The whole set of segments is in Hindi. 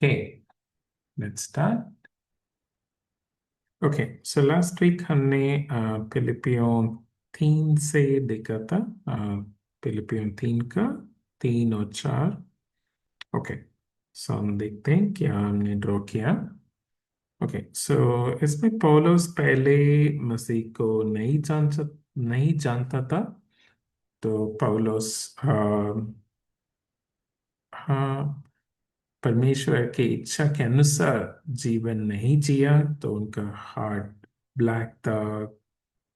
Okay, let's start. Okay so last week हमने फिलिपियों 3 से देखा था। फिलिपियों 3 का 3 और 4। ओके सो हम देखते हैं क्या हमने ड्रॉ किया। ओके सो इसमें पौलुस पहले मसीह को नहीं जानता था। तो पौलुस हाँ, परमेश्वर की इच्छा के अनुसार जीवन नहीं जिया। तो उनका हार्ट ब्लैक था।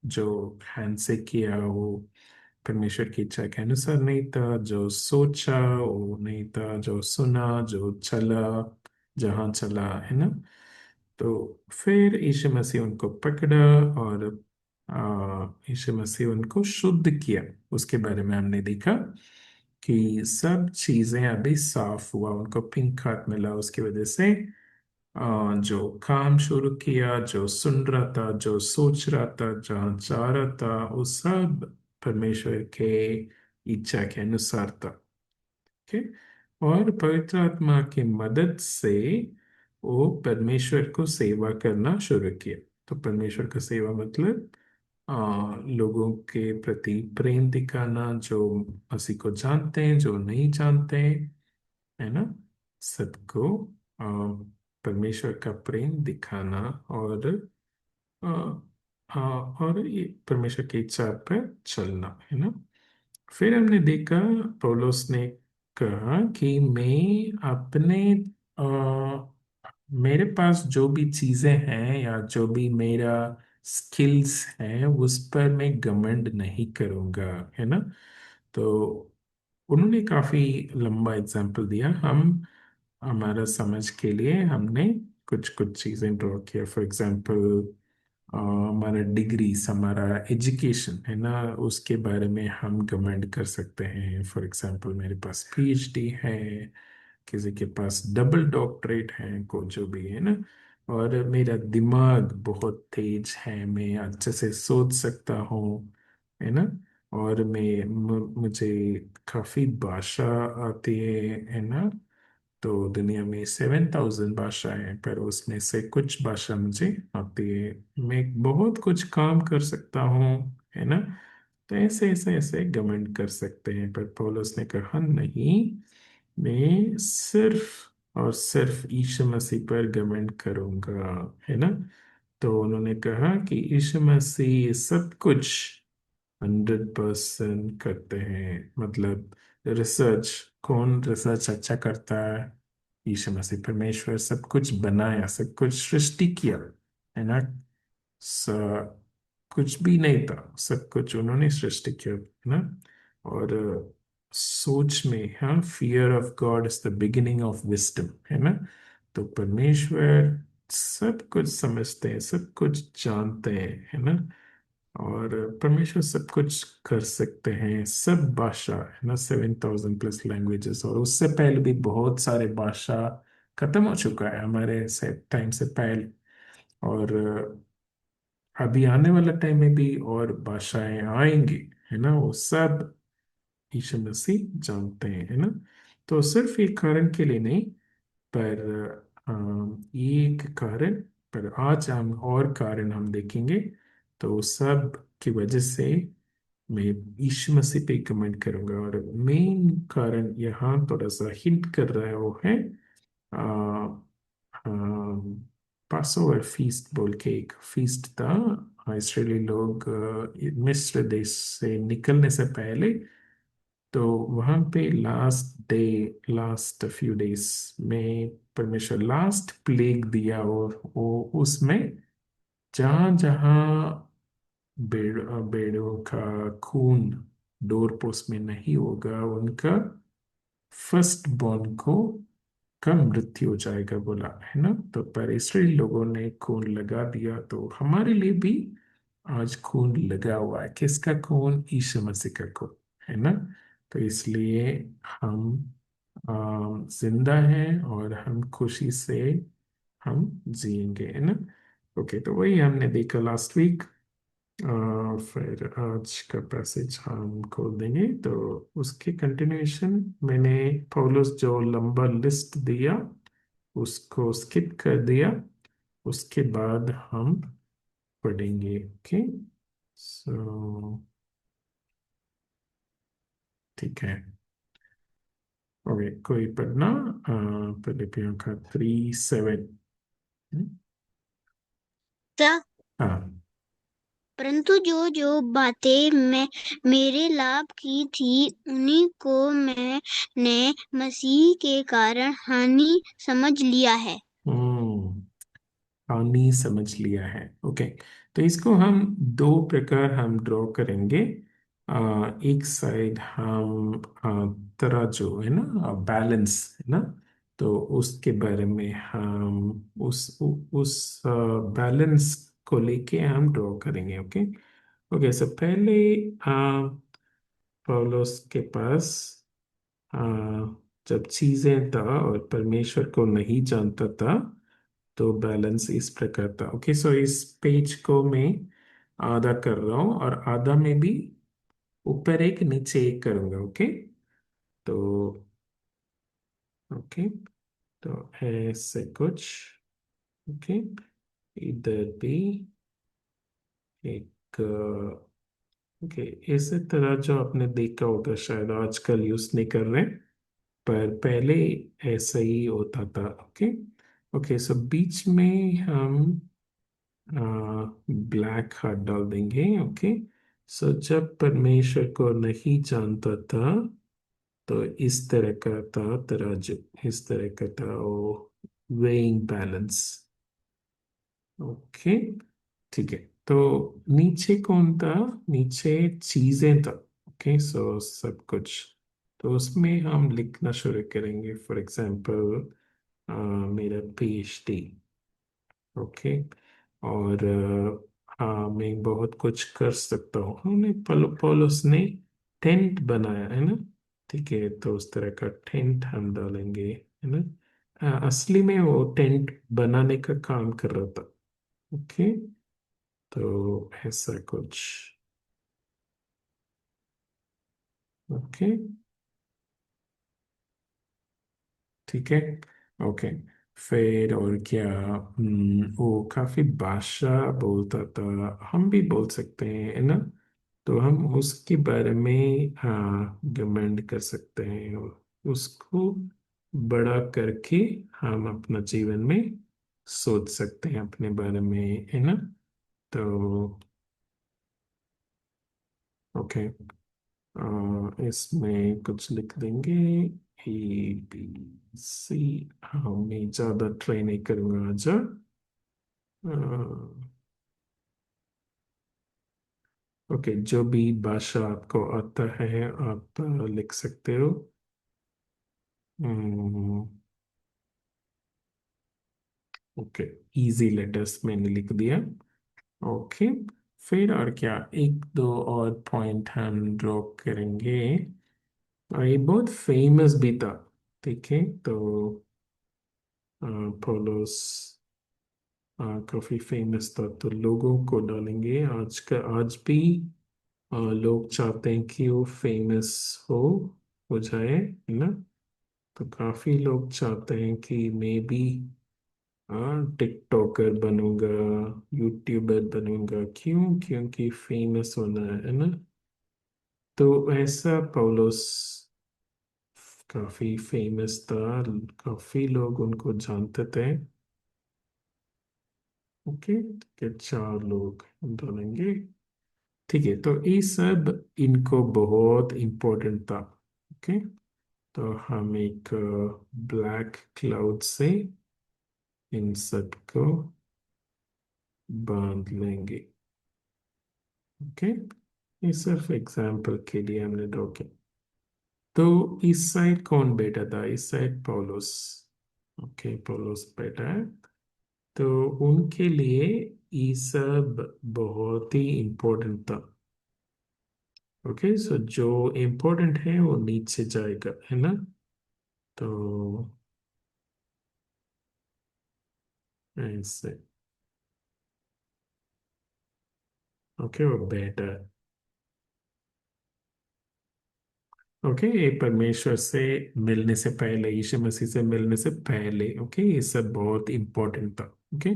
जो हैंड से किया वो परमेश्वर की इच्छा के अनुसार नहीं था। जो सोचा वो नहीं था। जो सुना, जो चला, जहाँ चला, है ना। तो फिर यीशु मसीह उनको पकड़ा और यीशु मसीह उनको शुद्ध किया। उसके बारे में हमने देखा कि सब चीजें अभी साफ हुआ। उनको पिंक हार्ट मिला उसकी वजह से। जो काम शुरू किया, जो सुन रहा था, जो सोच रहा था, जहाँ जा रहा था, वो सब परमेश्वर के इच्छा के अनुसार था। ओके। और पवित्र आत्मा की मदद से वो परमेश्वर को सेवा करना शुरू किया। तो परमेश्वर का सेवा मतलब लोगों के प्रति प्रेम दिखाना, जो मसीह को जानते हैं, जो नहीं जानते हैं, है ना, सबको आ, परमेश्वर का प्रेम दिखाना। और आ, और ये परमेश्वर की इच्छा पर चलना, है ना। फिर हमने देखा पौलुस ने कहा कि मैं अपने मेरे पास जो भी चीजें हैं या जो भी मेरा स्किल्स हैं उस पर मैं घमंड नहीं करूंगा, है ना। तो उन्होंने काफी लंबा एग्जाम्पल दिया। हम हमारा समझ के लिए हमने कुछ कुछ चीजें ड्रॉ किया। फॉर एग्जाम्पल हमारा डिग्रीज, हमारा एजुकेशन, है ना, उसके बारे में हम कमेंट कर सकते हैं। फॉर एग्जाम्पल मेरे पास पीएचडी है, किसी के पास डबल डॉक्टरेट है, को जो भी है ना। और मेरा दिमाग बहुत तेज है, मैं अच्छे से सोच सकता हूँ, है ना। और मुझे काफी भाषा आती है ना। तो दुनिया में 7,000 भाषाएं हैं, पर उसमें से कुछ भाषा मुझे आती है। मैं बहुत कुछ काम कर सकता हूँ, है ना। तो ऐसे ऐसे ऐसे घमंड कर सकते हैं। पर पौलुस ने कहा नहीं, मैं सिर्फ और सिर्फ यीशु मसीह पर घमंड करूंगा, है ना। तो उन्होंने कहा कि यीशु मसीह सब कुछ 100% करते हैं। मतलब रिसर्च, कौन रिसर्च अच्छा करता है? यीशु मसीह। परमेश्वर सब कुछ बनाया, सब कुछ सृष्टि किया, है ना। स, कुछ भी नहीं था, सब कुछ उन्होंने सृष्टि किया, है ना। और सोच में, हाँ, fear of God is the beginning of wisdom, है ना। तो परमेश्वर सब कुछ समझते हैं, सब कुछ जानते हैं, है ना। और परमेश्वर सब कुछ कर सकते हैं। सब भाषा, है ना, 7,000 प्लस लैंग्वेजेस। और उससे पहले भी बहुत सारे भाषा खत्म हो चुका है हमारे से टाइम से पहले। और अभी आने वाला टाइम में भी और भाषाएं आएंगी, है ना। वो सब यीशु मसीह जानते हैं, है ना। तो सिर्फ एक कारण के लिए नहीं, पर ये एक कारण, पर आज हम और कारण हम देखेंगे। तो सब की वजह से मैं यीशु मसीह पे कमेंट करूंगा। और मेन कारण यहाँ थोड़ा सा हिंट कर रहा है, वो है पास ओवर फीस्ट बोल के एक फीस्ट था। इसराइली लोग मिस्र देश से निकलने से पहले, तो वहां पे last day, last few days में परमेश्वर लास्ट प्लेग दिया। और वो उसमें जहां जहां भेड़ों का खून डोर पोस्ट में नहीं होगा, उनका फर्स्ट बॉर्न को का मृत्यु हो जाएगा बोला, है ना। तो पर इसराइल लोगों ने खून लगा दिया। तो हमारे लिए भी आज खून लगा हुआ है। किसका खून? यीशु मसीह का खून, है ना। तो इसलिए हम जिंदा हैं और हम खुशी से हम जिएंगे, है ना। ओके, तो वही हमने देखा लास्ट वीक। फिर आज का पैसेज हम खोल देंगे। तो उसके कंटिन्यूएशन मैंने पौलुस जो लंबा लिस्ट दिया उसको स्किप कर दिया। उसके बाद हम पढ़ेंगे। ओके, सो ठीक है। ओके, कोई पढ़ना फिलिपियो का 3:7। सर, हाँ। परंतु जो जो बातें मैं मेरे लाभ की थी उन्हीं को मैंने मसीह के कारण हानि समझ लिया है। हम्म, पानी समझ लिया है। ओके, तो इसको हम दो प्रकार हम ड्रॉ करेंगे। एक साइड हम तराजू है ना, बैलेंस है ना, तो उसके बारे में हम उस बैलेंस को लेके हम ड्रॉ करेंगे। ओके। ओके, सो पहले पौलुस के पास आ, जब चीजें था और परमेश्वर को नहीं जानता था, तो बैलेंस इस प्रकार था। ओके, सो इस पेज को मैं आधा कर रहा हूँ और आधा में भी ऊपर एक नीचे एक करूंगा। ओके, तो ओके, तो ऐसे कुछ। ओके, इधर भी एक। ओके, इसी तरह जो आपने देखा होगा, शायद आजकल यूज नहीं कर रहे, पर पहले ऐसा ही होता था। ओके। ओके, सो बीच में हम ब्लैक हार्ट डाल देंगे। ओके, सो जब परमेश्वर को नहीं जानता था, तो इस तरह का था तराजू, इस तरह का था वो वेइंग बैलेंस। ओके, ठीक है। तो नीचे कौन था? नीचे चीजें था। ओके, सो सब कुछ। तो उसमें हम लिखना शुरू करेंगे। फॉर एग्जाम्पल मेरा PhD। ओके, और हाँ, मैं बहुत कुछ कर सकता हूँ। हमने पॉलुस ने टेंट बनाया है ना, ठीक है, तो उस तरह का टेंट हम डालेंगे, है ना। असली में वो टेंट बनाने का काम कर रहा था। ओके, तो ऐसा कुछ। ओके, ठीक है। ओके, फिर और क्या? वो काफी भाषा बोलता था, हम भी बोल सकते हैं, है ना। तो हम उसके बारे में हाँ घमंड कर सकते हैं, और उसको बड़ा करके हम अपना जीवन में सोच सकते हैं अपने बारे में, है ना। तो ओके, इसमें कुछ लिख देंगे। ABC। हाँ, मैं ज़्यादा ट्राई नहीं करूँगा आज। ओके, जो भी भाषा आपको आता है आप लिख सकते हो। ओके, इजी लेटर्स मैंने लिख दिया। ओके, फिर और क्या, एक दो और पॉइंट हम ड्रॉ करेंगे। और ये बहुत फेमस भी था, ठीक है। तो पोलोस काफी फेमस था, तो लोगों को डालेंगे। आज का आज भी लोग चाहते हैं कि वो फेमस हो जाए, है ना। तो काफी लोग चाहते हैं कि मैं भी टिकटॉकर बनूंगा, यूट्यूबर बनूंगा। क्यों? क्योंकि फेमस होना है ना। तो ऐसा पौलुस काफी फेमस था, काफी लोग उनको जानते थे। ओके, ठीक है, चार लोग हम डालेंगे। ठीक है, तो ये सब इनको बहुत इम्पोर्टेंट था। ओके, तो हम एक ब्लैक क्लाउड से इन सबको बांध लेंगे। ओके, ये सिर्फ एग्जाम्पल के लिए हमने ड्रॉ किया। तो इस साइड कौन बैठा था? इस साइड पौलुस। ओके, पौलुस बैठा है, तो उनके लिए ये सब बहुत ही इम्पोर्टेंट था। ओके, सो जो इम्पोर्टेंट है वो नीचे जाएगा, है ना। तो ऐसे। ओके, वो बैठा है। ओके, ये परमेश्वर से मिलने से पहले, यीशु मसीह से मिलने से पहले। ओके, ये सब बहुत इंपॉर्टेंट था। ओके,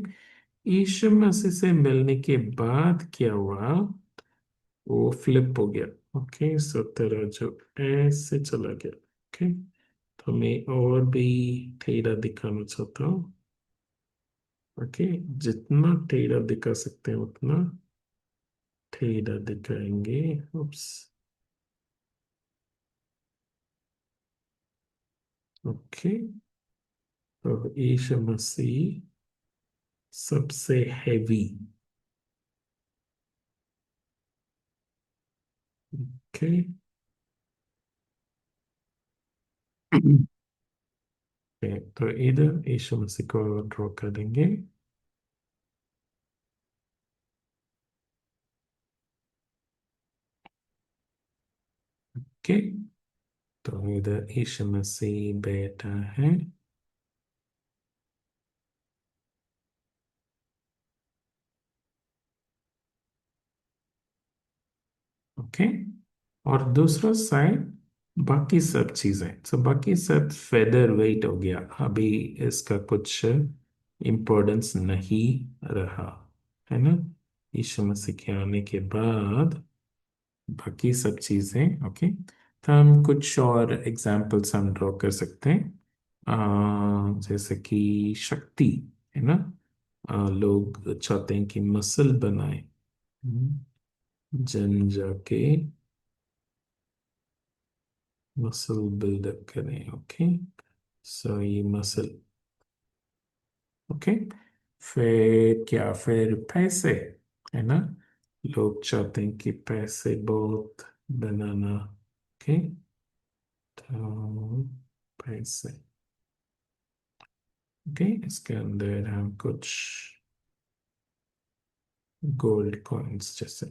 यीशु मसीह से मिलने के बाद क्या हुआ, वो फ्लिप हो गया। ओके, सो तेरा जो ऐसे चला गया। ओके, तो मैं और भी टेढ़ा दिखाना चाहता हूँ। ओके, जितना टेढ़ा दिखा सकते हैं उतना टेढ़ा दिखाएंगे। उप्स। ओके, तो यीशु मसीह सबसे हैवी। ओके, तो इधर यीशु मसीह को ड्रॉ कर देंगे। ओके, तो इधर यीशु मसीह बैठा है। ओके, और दूसरा साइड बाकी सब चीजें, तो बाकी सब फेदर वेट हो गया। अभी इसका कुछ इम्पोर्टेंस नहीं रहा, है ना। यीशु मसीह के आने के बाद बाकी सब चीजें। ओके, तो हम कुछ और एग्जाम्पल्स हम ड्रॉ कर सकते हैं। जैसे कि शक्ति, है ना। लोग चाहते हैं कि मसल बनाए। जिम जाके मसल बिल्डअप करें। ओके, सो ये मसल। ओके, फिर क्या, फिर पैसे, है ना। लोग चाहते हैं कि पैसे बहुत बनाना। ओके, तो पैसे। ओके, इसके अंदर हम कुछ गोल्ड कॉइन्स, जैसे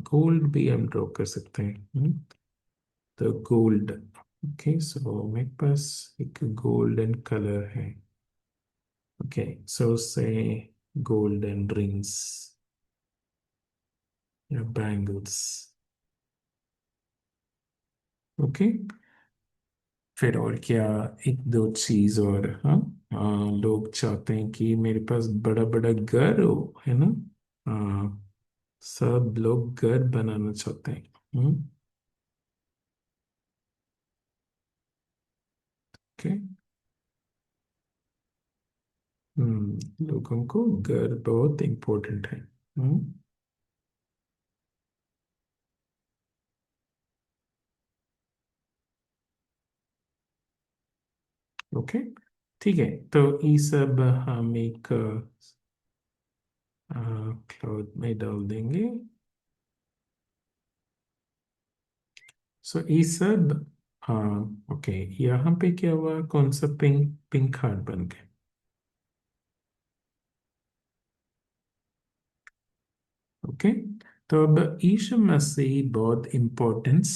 गोल्ड भी हम ड्रॉ कर सकते हैं। तो गोल्ड। ओके, सो मेरे पास एक गोल्डन कलर है। ओके, सो से गोल्डन रिंग्स या बैंगल्स। ओके, फिर और क्या, एक दो चीज और। हाँ, लोग चाहते हैं कि मेरे पास बड़ा बड़ा घर हो, है ना। हाँ, सब लोग घर बनाना चाहते हैं। ओके। लोगों को घर बहुत इम्पोर्टेंट है। ओके, ठीक है, तो ये सब हम एक क्लाउड में डाल देंगे। सो ये सब, हाँ। ओके, यहाँ पे क्या हुआ, कौन सा पिंक पिंक हार्ट बन गया। ओके, तो अब यीशु मसीह बहुत इम्पोर्टेंस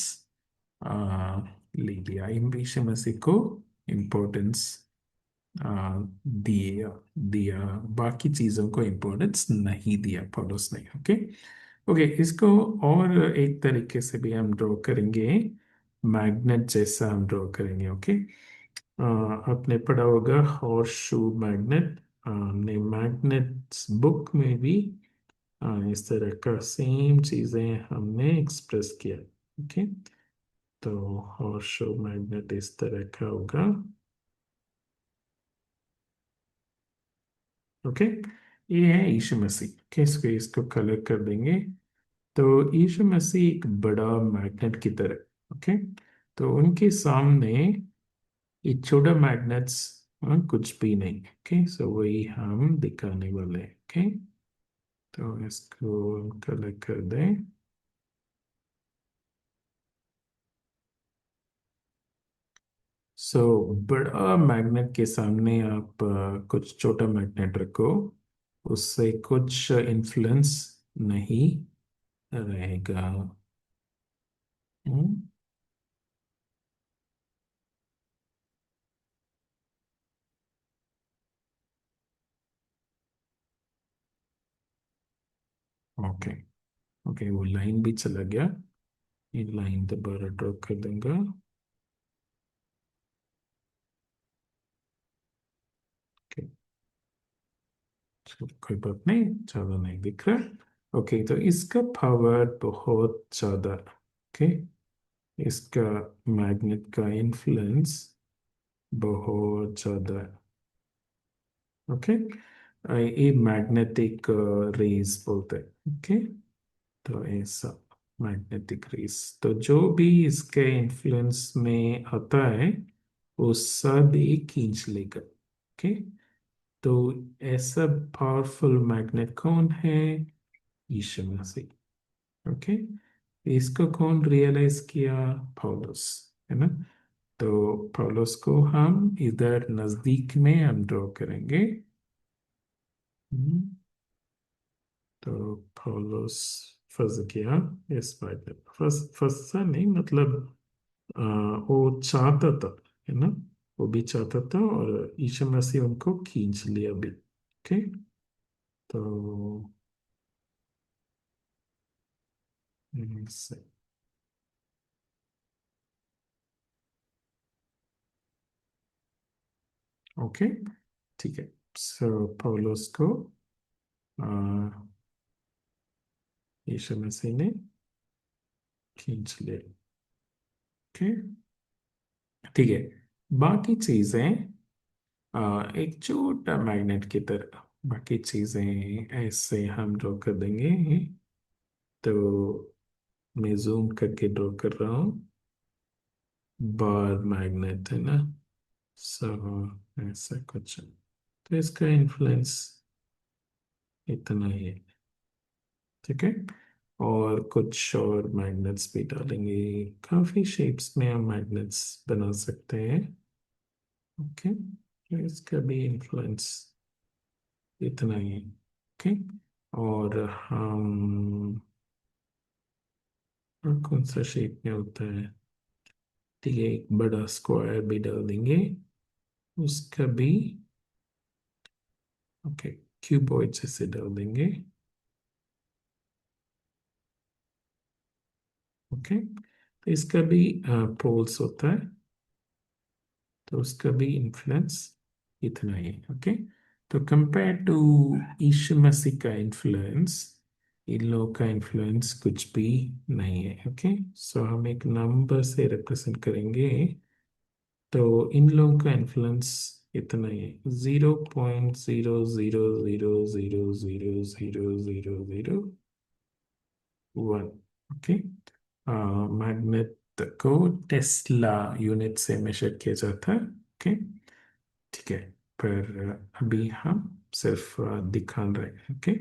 ले लिया। यीशु मसीह को इम्पोर्टेंस दिया दिया, बाकी चीजों को इम्पोर्टेंस नहीं दिया पौलुस ने। ओके। ओके, इसको और एक तरीके से भी हम ड्रॉ करेंगे। मैग्नेट जैसा हम ड्रॉ करेंगे। ओके, आपने पढ़ा होगा हॉर्स शू मैग्नेट। हमने मैग्नेट्स बुक में भी इस तरह का सेम चीजें हमने एक्सप्रेस किया। ओके, तो हॉर्स शू मैग्नेट इस तरह का होगा। ओके, ये है यीशु मसीह। इसको इसको कलर कर देंगे। तो यीशु मसीह एक बड़ा मैग्नेट की तरह। ओके, तो उनके सामने ये छोटा मैग्नेट्स कुछ भी नहीं। ओके, सो वही हम दिखाने वाले हैं। ओके, तो इसको कलर कर दें। सो बड़ा मैग्नेट के सामने आप कुछ छोटा मैग्नेट रखो, उससे कुछ इन्फ्लुएंस नहीं रहेगा। ओके। ओके, वो लाइन भी चला गया। ये लाइन दोबारा ड्रॉ कर दूंगा। कोई बात नहीं, ज्यादा नहीं दिख रहा। ओके, तो इसका पावर बहुत ज्यादा। ओके, इसका मैग्नेट का इन्फ्लुएंस बहुत ज्यादा है। ओके, ये मैग्नेटिक रेस बोलते हैं। ओके, तो ऐसा मैग्नेटिक रेस, तो जो भी इसके इन्फ्लुएंस में आता है वो सब ये खींच लेगा। ओके, तो ऐसा पावरफुल मैग्नेट कौन है? यीशु मसीह। ओके, इसको कौन रियलाइज किया? पौलुस, है ना। तो पौलुस को हम इधर नजदीक में हम ड्रॉ करेंगे। हम्म, तो पौलुस फंस गया इस बात में। फंसा नहीं, मतलब आ, वो चाहता था, है ना। वो भी चाहता था और यीशु मसीह उनको खींच लिया भी। ओके, तो से ओके, ठीक है। सो पौलुस को आ, यीशु मसीह ने खींच लिया। ओके, ठीक है। बाकी चीजें एक छोटा मैग्नेट की तरह, बाकी चीजें ऐसे हम ड्रॉ कर देंगे। तो मैं जूम करके ड्रॉ कर रहा हूँ। बार मैग्नेट है ना, सब ऐसा कुछ। तो इसका इन्फ्लुएंस इतना ही है। ठीक है, और कुछ और मैग्नेट्स भी डालेंगे। काफी शेप्स में हम मैग्नेट्स बना सकते हैं। ओके, तो इसका भी इन्फ्लुएंस इतना ही है। ओके, और हम और कौन सा शेप में होता है? ठीक है, एक बड़ा स्क्वायर भी डाल देंगे, उसका भी। ओके, क्यूबॉइड जैसे डाल देंगे। ओके, तो इसका भी पोल्स होता है, तो उसका भी इन्फ्लुएंस इतना ही। ओके, तो कंपेयर टू यीशु मसीह का इन्फ्लुएंस, इन लोगों का इन्फ्लुएंस कुछ भी नहीं है। ओके, सो हम एक नंबर से रिप्रेजेंट करेंगे, तो इन लोगों का इन्फ्लुएंस इतना ही है, 0.0000000001। ओके, मैग्नेट को टेस्ला यूनिट से मेजर किया जाता है। ओके, ठीक है, पर अभी हम सिर्फ दिखा रहे हैं। ओके,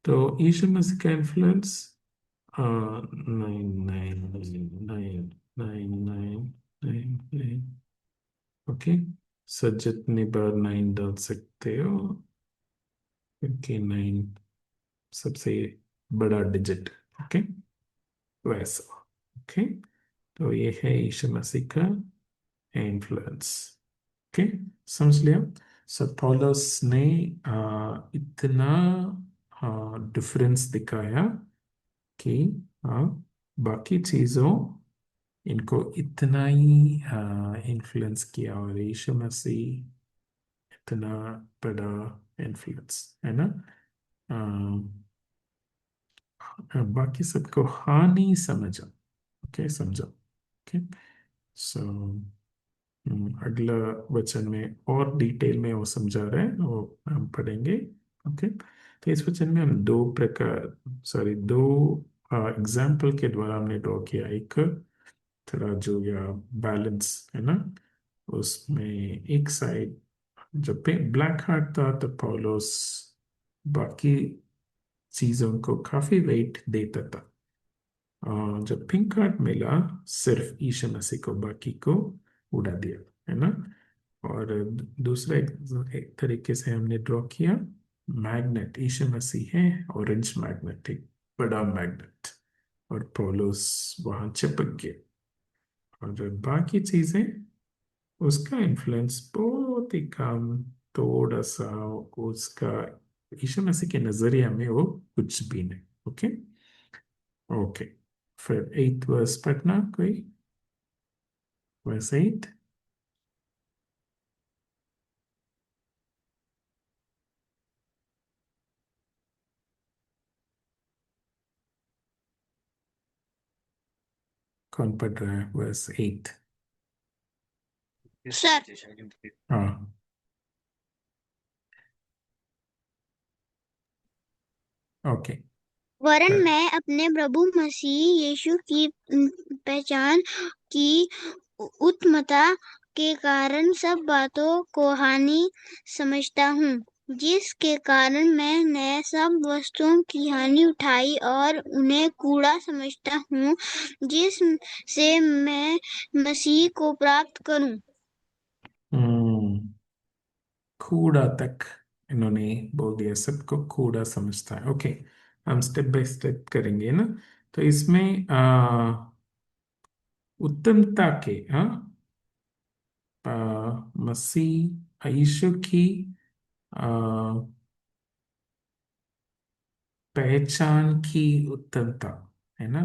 तो यीशु मसीह का इन्फ्लुएंस 9999999। ओके, सो जितनी बार 9 डाल सकते हो, क्योंकि 9 सबसे बड़ा डिजिट। ओके, वैसा। ओके, तो ये है यीशु मसीह का इन्फ्लुएंस। ओके, समझ लिया। सब पॉलस ने इतना डिफरेंस दिखाया कि हाँ, बाकी चीजों इनको इतना ही इन्फ्लुएंस किया, और यीशु मसीह इतना बड़ा इन्फ्लुएंस, है ना। बाकी सबको हानि समझा। ओके, समझा। ओके, सो अगला वचन में और डिटेल में वो समझा रहे हैं, वो हम पढ़ेंगे। ओके, तो इस वचन में हम दो प्रकार, सॉरी, दो एग्जाम्पल के द्वारा हमने ड्रॉ किया। एक तराजू या बैलेंस, है ना। उसमें एक साइड जब पे ब्लैक हार्ट था तो पौलुस बाकी चीजों को काफी वेट देता था, और जब पिंक कार्ड मिला सिर्फ यीशु मसीह को, बाकी को उड़ा दिया, है ना। और दूसरा एक तरीके से हमने ड्रॉ किया, मैग्नेट यीशु मसीह है, ऑरेंज मैग्नेट, एक बड़ा मैग्नेट, और पौलुस वहां चिपक गए। और बाकी चीजें, उसका इन्फ्लुएंस बहुत ही कम, थोड़ा सा उसका, यीशु मसीह के नजरिया में वो कुछ भी नहीं। ओके, ओके, फिर 8th वर्स पढ़ना कोई, वर्स 8। कौन पढ़ रहा है वर्स 8? सर, हाँ, ओके। वरन मैं अपने प्रभु मसीह यीशु की पहचान की उत्तमता के कारण सब बातों को हानि समझता हूँ, जिसके कारण मैंने सब वस्तुओं की हानि उठाई और उन्हें कूड़ा समझता हूँ, जिससे मैं मसीह को प्राप्त करूँ। हम्म, कूड़ा तक इन्होंने बोल दिया, सबको कूड़ा समझता है। ओके, हम स्टेप बाय स्टेप करेंगे ना। तो इसमें उत्तमता के, हाँ, मसीह यीशु की आ, पहचान की उत्तमता, है ना।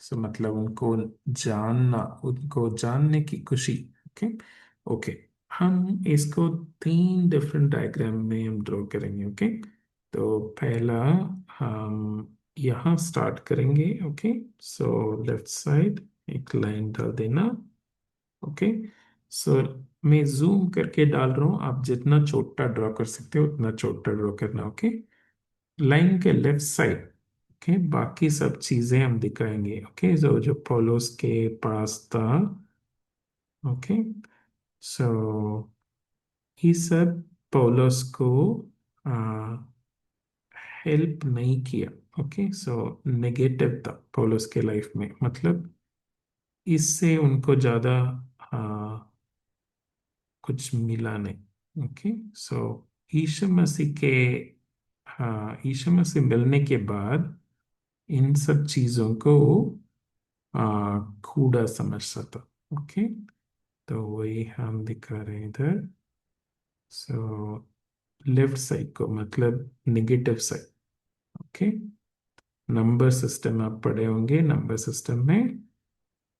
सो मतलब उनको जानना, उनको जानने की खुशी। ओके। ओके, हम इसको 3 डिफरेंट डायग्राम में हम ड्रॉ करेंगे। ओके, तो पहला हम यहाँ स्टार्ट करेंगे। ओके, सो लेफ्ट साइड एक लाइन डाल देना। ओके, सो मैं जूम करके डाल रहा हूँ, आप जितना छोटा ड्रॉ कर सकते हो उतना छोटा ड्रॉ करना। ओके, लाइन के लेफ्ट साइड। ओके, बाकी सब चीजें हम दिखाएंगे। ओके, जो जो पोलोस के पास था। ओके, सो ये सब पोलोस को हेल्प नहीं किया। ओके, सो नेगेटिव था पोलोस के लाइफ में, मतलब इससे उनको ज्यादा कुछ मिला नहीं। ओके, सो यीशु मसीह के, हाँ, यीशु मसीह मिलने के बाद इन सब चीजों को कूड़ा समझता था। ओके, तो वही हम दिखा रहे हैं इधर। सो लेफ्ट साइड को मतलब negative side. Okay, number system आप पढ़े होंगे, नंबर सिस्टम में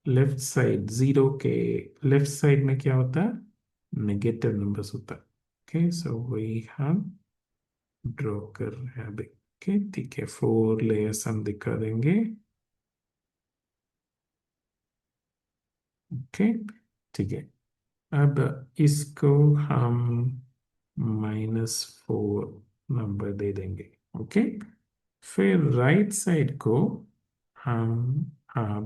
लेफ्ट साइड जीरो के लेफ्ट साइड में क्या होता है, नेगेटिव नंबर्स होता है। ओके, सो वही हम ड्रॉ कर रहे हैं अभी। ओके, ठीक है, 4 लेयर्स हम दिखा देंगे। ओके, ठीक है, अब इसको हम -4 नंबर दे देंगे। ओके, फिर राइट साइड को हम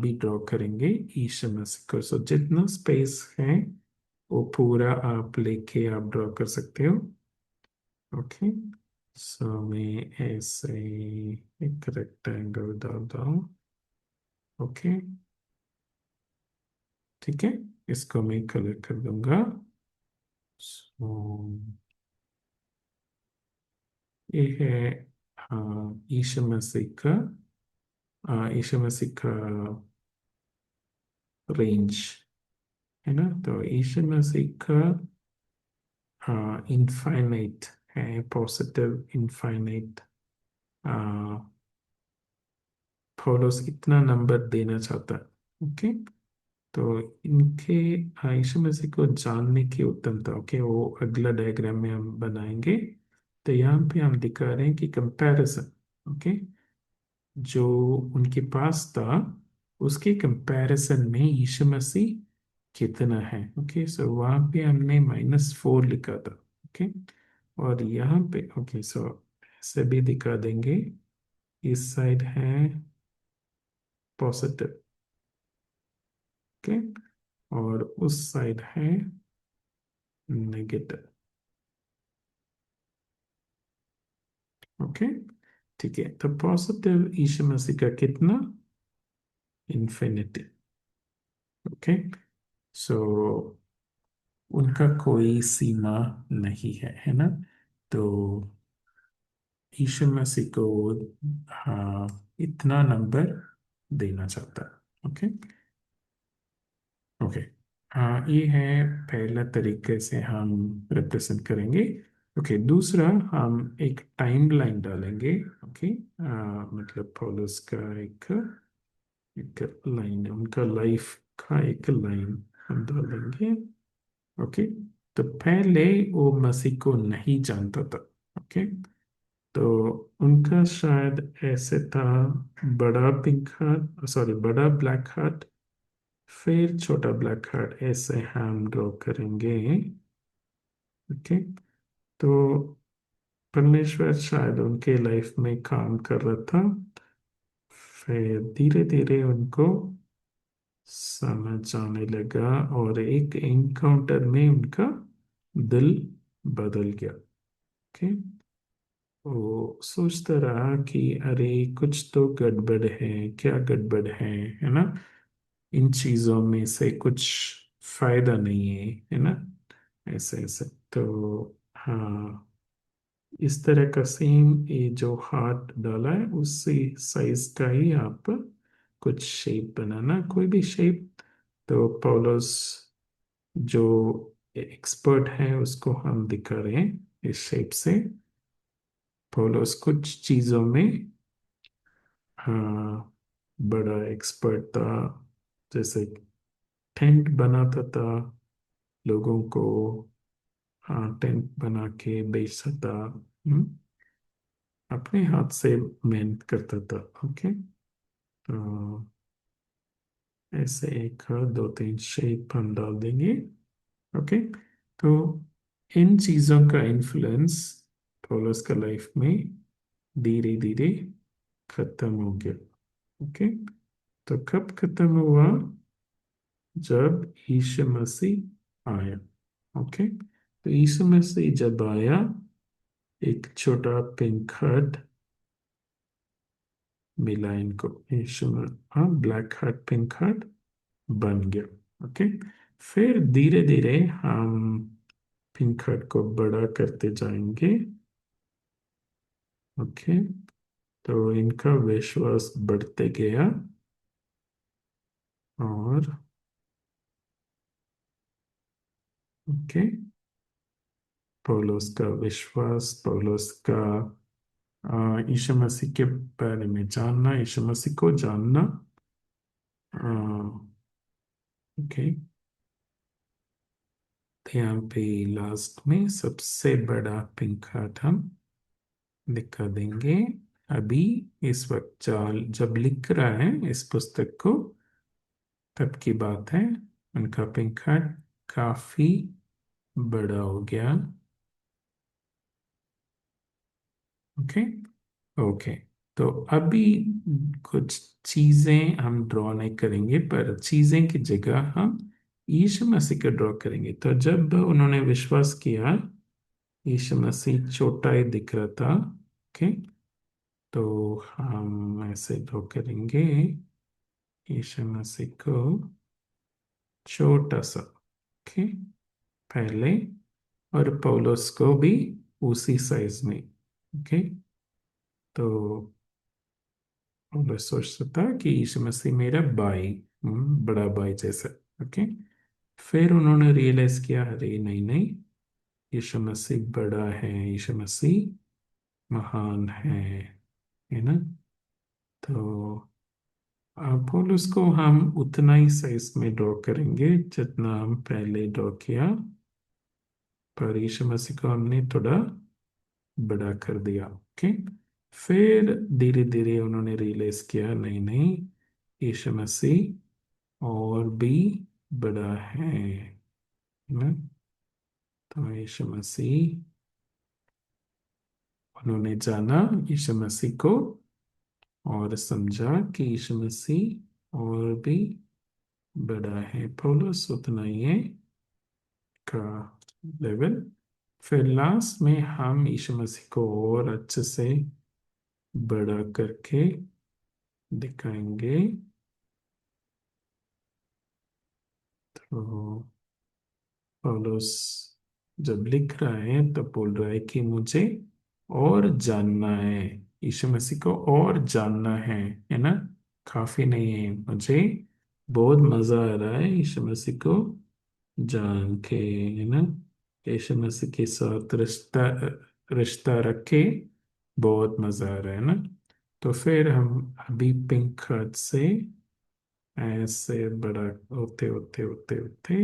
भी ड्रॉ करेंगे ईशा मसीह को। सो जितना स्पेस है वो पूरा आप लेके आप ड्रॉ कर सकते हो। ओके, सो मैं ऐसे एक रेक्टेंगल डालता हूँ। ओके, ठीक है, इसको मैं कलर कर दूंगा। सो ये है यीशु मसीह का, यीशु मसीह का रेंज, है ना। तो यीशु मसीह का इनफाइनाइट है, पॉजिटिव इनफाइनाइट। फॉलोस इतना नंबर देना चाहता है। ओके, तो इनके यीशु मसीह को जानने की उत्तमता, ओके, वो अगला डायग्राम में हम बनाएंगे। तो यहाँ पे हम दिखा रहे हैं कि कंपैरिजन। ओके, जो उनके पास था उसके कंपैरिजन में यीशु मसीह कितना है। ओके, सो वहां पे हमने -4 लिखा था। ओके, और यहाँ पे ओके, सो ऐसे भी दिखा देंगे, इस साइड है पॉजिटिव। ओके, और उस साइड है नेगेटिव। ओके, ठीक है, तो पॉजिटिव यीशु मसीह का कितना, इन्फिनिटी। ओके, सो उनका कोई सीमा नहीं है ना। तो यीशु मसीह को हाँ इतना नंबर देना चाहता है। ओके। ओके, हाँ, ये है पहला तरीके से हम रिप्रेजेंट करेंगे। ओके, दूसरा हम एक टाइम लाइन डालेंगे। ओके, मतलब पॉलस का एक एक लाइन, उनका लाइफ का एक लाइन हम डालेंगे। ओके, तो पहले वो मसीह को नहीं जानता था। ओके, तो उनका शायद ऐसे था, बड़ा पिंक हार्ट, सॉरी, बड़ा ब्लैक हार्ट, फिर छोटा ब्लैक हार्ट ऐसे हम ड्रॉ करेंगे। ओके। तो परमेश्वर शायद उनके लाइफ में काम कर रहा था। फिर धीरे धीरे उनको समझ आने लगा और एक एनकाउंटर में उनका दिल बदल गया। ओके। वो सोचता रहा कि अरे कुछ तो गड़बड़ है, क्या गड़बड़ है ना। इन चीजों में से कुछ फायदा नहीं है ना। ऐसे ऐसे। तो हाँ, इस तरह का सेम ये जो हार्ट डाला है उसी साइज का ही आप कुछ शेप बनाना, कोई भी शेप। तो पौलुस जो एक्सपर्ट है उसको हम दिखा रहे हैं इस शेप से। पौलुस कुछ चीजों में हाँ बड़ा एक्सपर्ट था। जैसे टेंट बनाता था लोगों को, हाँ टेंट बना के बेचता था। अपने हाथ से मेहनत करता था। ओके। तो ऐसे एक दो तीन शेप हम डाल देंगे। ओके। तो इन चीजों का इन्फ्लुएंस पॉलस का लाइफ में धीरे धीरे खत्म हो गया। ओके। तो कब खत्म हुआ? जब यीशु मसीह आया। ओके। तो यीशु मसीह जब आया, एक छोटा पिंक हार्ट मिला इनको। यीशु हाँ ब्लैक हार्ट पिंक हार्ट बन गया। ओके। फिर धीरे धीरे हम पिंक हार्ट को बड़ा करते जाएंगे। ओके। तो इनका विश्वास बढ़ते गया और ओके, पौलुस का विश्वास, पौलुस का यीशु मसीह के बारे में जानना, यीशु मसीह को जानना। ओके। तो यहाँ पे लास्ट में सबसे बड़ा पिंक हार्ट हम दिखा देंगे। अभी इस वक्त चाल जब लिख रहा है इस पुस्तक को, तब की बात है। उनका पिंक हार्ट काफी बड़ा हो गया। ओके। ओके। तो अभी कुछ चीजें हम ड्रॉ नहीं करेंगे, पर चीजें की जगह हम यीशु मसीह को ड्रॉ करेंगे। तो जब उन्होंने विश्वास किया, यीशु मसीह छोटा ही दिख रहा था। ओके। तो हम ऐसे ड्रॉ करेंगे यीशु मसीह को छोटा सा। ओके। पहले, और पौलुस को भी उसी साइज में। ओके। तो मैं सोचता था कि यीशु मसीह मेरा भाई, बड़ा भाई जैसा। ओके। फिर उन्होंने रियलाइज किया, अरे नहीं नहीं, यीशु मसीह बड़ा है, यीशु मसीह महान है ना। तो पौलुस को हम उतना ही साइज में ड्रॉ करेंगे जितना हम पहले ड्रॉ किया, पर यीशु मसीह को हमने थोड़ा बड़ा कर दिया। ओके। फिर धीरे धीरे उन्होंने रियलाइज किया, नहीं नहीं, यीशु मसीह और भी बड़ा है ना। तो यीशु मसीह, उन्होंने जाना यीशु मसीह को और समझा कि यीशु मसीह और भी बड़ा है। पौलुस उतना ही है का लेवल। फिर लास्ट में हम यीशु मसीह को और अच्छे से बड़ा करके दिखाएंगे। तो पौलुस जब लिख रहा है तो बोल रहा है कि मुझे और जानना है, यीशु मसीह को और जानना है ना। काफी नहीं है, मुझे बहुत मजा आ रहा है यीशु मसीह को जान के, है ना। यीशु मसीह के साथ रिश्ता रिश्ता रख के बहुत मजा आ रहा है ना। तो फिर हम अभी पिंक हार्ट से ऐसे बड़ा होते होते होते होते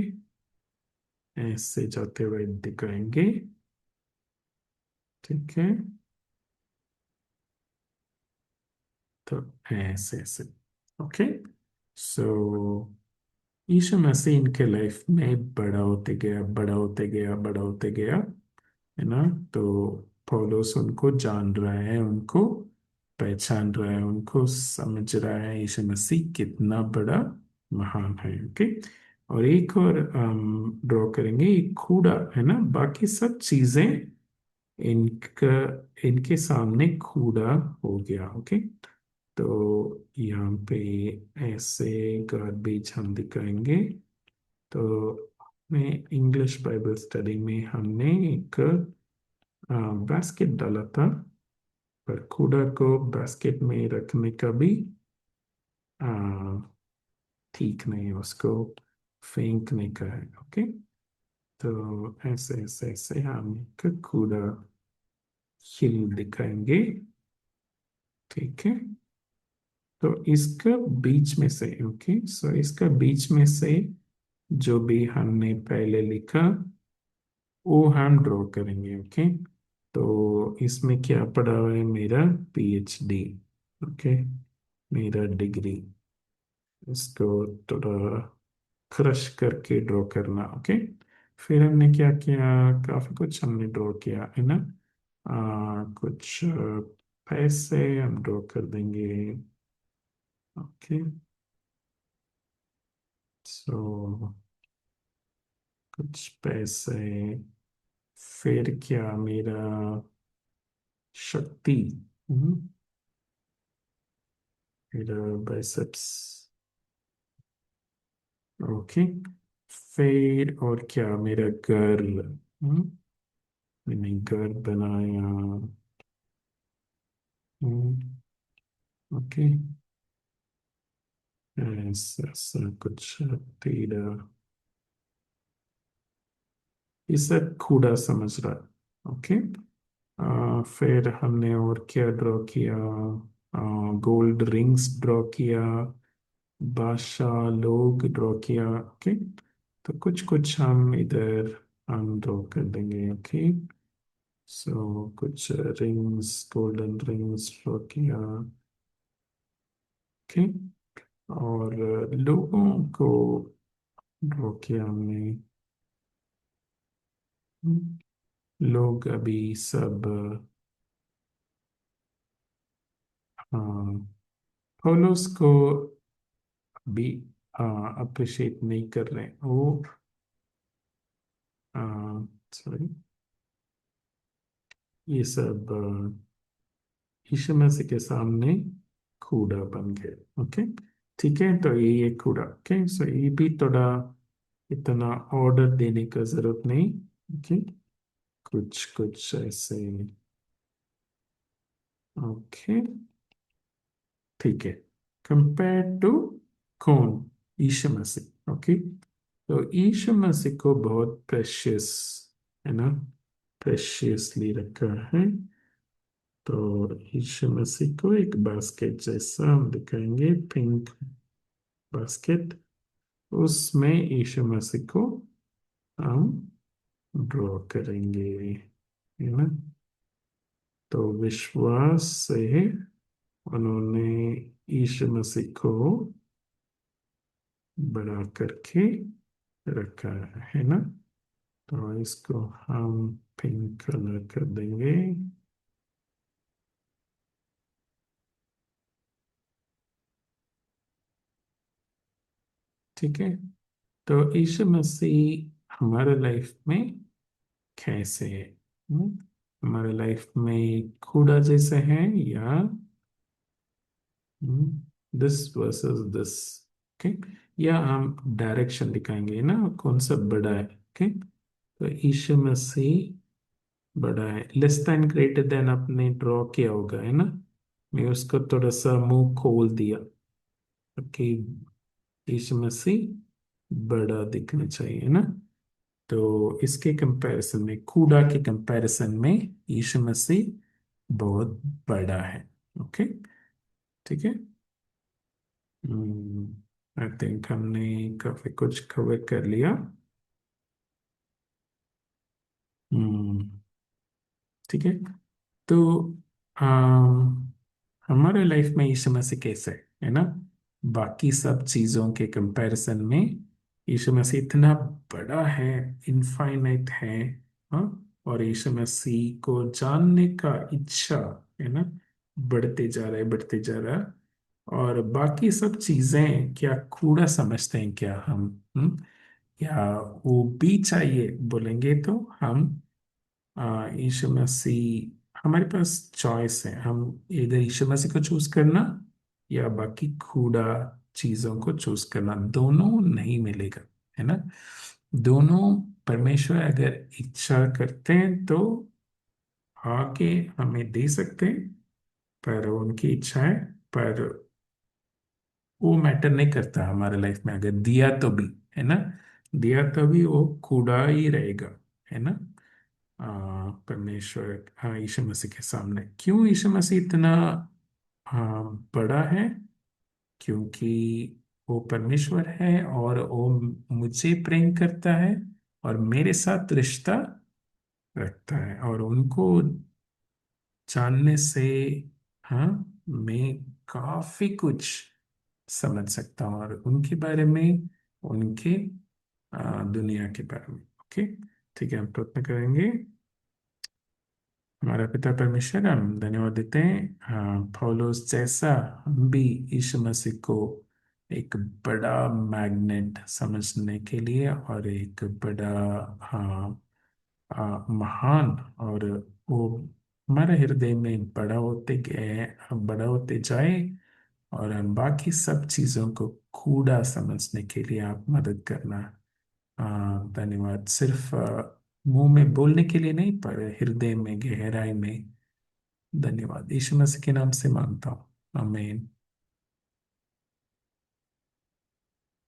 ऐसे जाते हुए दिखाएंगे। ठीक है। तो ऐसे ऐसे। ओके। सो यीशु मसीह इनके लाइफ में बड़ा होते गया, बड़ा होते गया, बड़ा होते गया, है ना। तो पौलुस उनको जान रहा है, उनको पहचान रहा है, उनको समझ रहा है यीशु मसीह कितना बड़ा महान है। ओके। और एक और ड्रॉ करेंगे, एक कूड़ा, है ना। बाकी सब चीजें इनका, इनके सामने कूड़ा हो गया। ओके। तो यहाँ पे ऐसे गार्बेज हम दिखाएंगे। तो मैं इंग्लिश बाइबल स्टडी में हमने एक बास्केट डाला था, पर कूड़ा को बास्केट में रखने का भी आ, ठीक नहीं है, उसको फेंकने का है। ओके। तो ऐसे ऐसे ऐसे हम एक कूड़ा हिल दिखाएंगे। ठीक है। तो इसका बीच में से, ओके, सो इसका बीच में से जो भी हमने पहले लिखा वो हम ड्रॉ करेंगे। ओके। तो इसमें क्या पड़ा हुआ है, मेरा पीएचडी। ओके। मेरा डिग्री। इसको थोड़ा क्रश करके ड्रॉ करना। ओके। फिर हमने क्या किया, काफी कुछ हमने ड्रॉ किया, है ना। कुछ पैसे हम ड्रॉ कर देंगे। ओके। सो कुछ पैसे। फिर क्या, मेरा शक्ति। हम्म, मेरा बाइसेप्स। ओके। फिर और क्या, मेरा घर। मैंने घर बनाया। ओके। ऐसा ऐसा कुछ तेरा, ये सब कूड़ा समझ रहा है। ओके। फिर हमने और क्या ड्रॉ किया, गोल्ड रिंग्स ड्रॉ किया, बादशाह लोग ड्रॉ किया। ओके। तो कुछ कुछ हम इधर हम ड्रॉ कर देंगे। ओके। सो कुछ रिंग्स, गोल्डन रिंग्स ड्रॉ किया। ओके। और लोगों को ड्रॉ किया हमने। लोग अभी सब, हाँ, फॉलोअर्स को भी अप्रिशिएट नहीं कर रहे वो। सॉरी, ये सब यीशु मसीह के सामने कूड़ा बन गए। ओके। ठीक है। तो ये कूड़ा। ओके। सो ये भी थोड़ा इतना ऑर्डर देने का जरूरत नहीं। ओके। कुछ कुछ ऐसे। ओके। ठीक है। कंपेयर टू कौन, यीशु मसीह। ओके। तो यीशु मसीह को बहुत प्रेशियस, है ना, प्रेशियसली रखा है। तो यीशु मसीह को एक बास्केट जैसा हम दिखाएंगे, पिंक बास्केट। उसमें यीशु मसीह को हम ड्रॉ करेंगे, है ना। तो विश्वास से उन्होंने यीशु मसीह को बड़ा करके रखा है ना। तो इसको हम पिंक कलर कर देंगे। ठीक है। तो यीशु मसीह हमारे लाइफ में कैसे है, हमारे लाइफ में कूड़ा जैसे है, या दिस वर्सेस दिस। ओके। या हम डायरेक्शन दिखाएंगे ना, कौन सा बड़ा है। ओके। तो यीशु मसीह बड़ा है, लेस देन ग्रेटर देन आपने ड्रॉ किया होगा, है ना। मैं उसको थोड़ा सा मुंह खोल दिया। ओके। यीशु मसीह बड़ा दिखना चाहिए, है ना। तो इसके कंपैरिजन में, कूड़ा के कंपैरिजन में यीशु मसीह बहुत बड़ा है। ओके। ठीक है। आई थिंक हमने काफी कुछ कवर कर लिया। हम्म। ठीक है। तो अम, हमारे लाइफ में यीशु मसीह कैसे है ना, बाकी सब चीजों के कंपैरिजन में यीशु मसीह इतना बड़ा है, इनफाइनाइट है। हाँ। और यीशु मसीह को जानने का इच्छा है ना, बढ़ते जा रहा है, बढ़ते जा रहा है। और बाकी सब चीजें क्या कूड़ा समझते हैं क्या हम? या वो भी चाहिए बोलेंगे तो हम, यीशु मसीह, हमारे पास चॉइस है, हम इधर यीशु मसीह को चूज करना या बाकी कूड़ा चीजों को चूज करना, दोनों नहीं मिलेगा, है ना। दोनों परमेश्वर अगर इच्छा करते हैं तो आगे हमें दे सकते हैं, पर उनकी इच्छा है। पर वो मैटर नहीं करता हमारे लाइफ में, अगर दिया तो भी, है ना, दिया तो भी वो कूड़ा ही रहेगा, है ना। परमेश्वर, यीशु मसीह के सामने क्यों यीशु मसीह इतना बड़ा है? क्योंकि वो परमेश्वर है और वो मुझे प्रेम करता है और मेरे साथ रिश्ता रखता है, और उनको जानने से, हाँ, मैं काफी कुछ समझ सकता हूँ, और उनके बारे में, उनके दुनिया के बारे में। ओके, ठीक है, हम प्रार्थना करेंगे। हमारा पिता परमेश्वर, हम धन्यवाद देते हैं, हाँ, पौलुस जैसा हम भी यीशु मसीह को एक बड़ा मैग्नेट समझने के लिए, और एक बड़ा, हाँ, महान, और वो हमारे हृदय में बड़ा होते गए, बड़ा होते जाए, और हम बाकी सब चीजों को कूड़ा समझने के लिए आप मदद करना। धन्यवाद, सिर्फ मुंह में बोलने के लिए नहीं, पर हृदय में, गहराई में। धन्यवाद, यीशु मसीह के नाम से मांगता हूँ, आमीन।